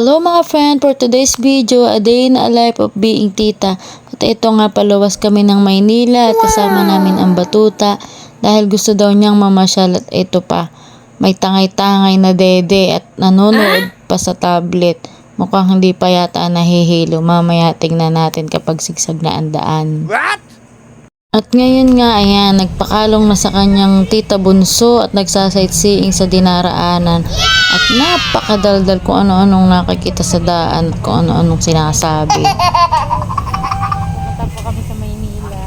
Hello mga friend, for today's video, a day in a life of being tita. At ito nga, paluwas kami ng Maynila at kasama namin ang batuta dahil gusto daw niyang mamasyal. At ito pa, may tangay-tangay na dede at nanonood pa sa tablet. Mukhang hindi pa yata nahihilo. Mamaya tingnan natin kapag sigsag na ang daan. At ngayon nga, ayan, nagpakalong na sa kanyang tita bunso at nagsasightseeing sa dinaraanan. At napakadaldal kung ano-anong nakikita sa daan at kung ano-anong sinasabi. Pumunta po kami sa Maynila.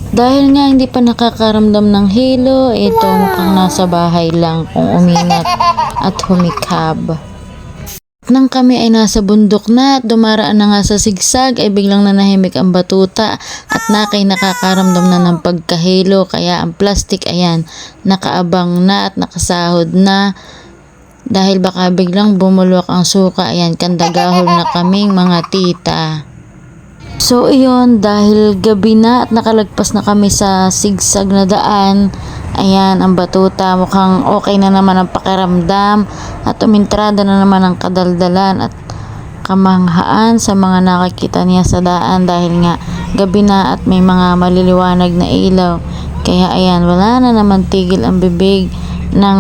Dahil nga hindi pa nakakaramdam ng hilo, ito mukhang nasa bahay lang kung uminat at humikab. Nang kami ay nasa bundok na at dumaraan na nga sa sigsag ay biglang nanahimik ang batuta at nakakaramdam na ng pagkahilo, kaya ang plastic ayan nakaabang na at nakasahod na dahil baka biglang bumulwak ang suka. Ayan, kandagahol na kaming mga tita. So iyon, dahil gabi na at nakalagpas na kami sa sigsag na daan, ayan, ang batuta mukhang okay na naman ang pakiramdam at umintrada na naman ang kadaldalan at kamanghaan sa mga nakakita niya sa daan dahil nga gabi na at may mga maliliwanag na ilaw. Kaya ayan, wala na naman tigil ang bibig ng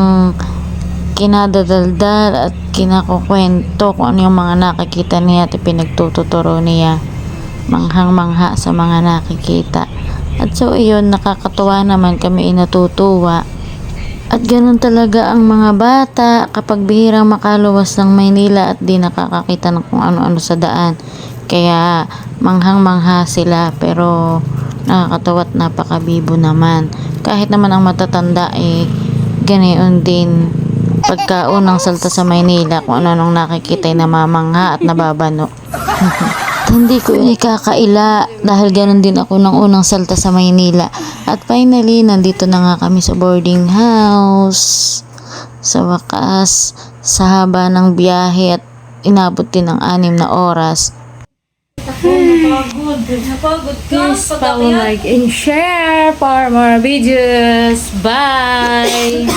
kinadadaldal at kinakukwento kung ano yung mga nakakita niya at pinagtututuro niya. Manghang-mangha sa mga nakikita. At so iyon, nakakatuwa naman, kami inatutuwa. At ganun talaga ang mga bata kapag bihirang makaluwas ng Maynila at di nakakakita ng kung ano-ano sa daan. Kaya manghang-mangha sila, pero nakakatawa at napakabibo naman. Kahit naman ang matatanda ganoon din. Pagka unang salta sa Maynila, kung ano-anong nakikita ay namamangha at nababano. Hindi ko ikakaila dahil ganun din ako nang unang salta sa Maynila. At finally, nandito na nga kami sa boarding house. Sa wakas, sa haba ng biyahe at inabot din ng 6 na oras. Please follow, like, and share for more videos. Bye!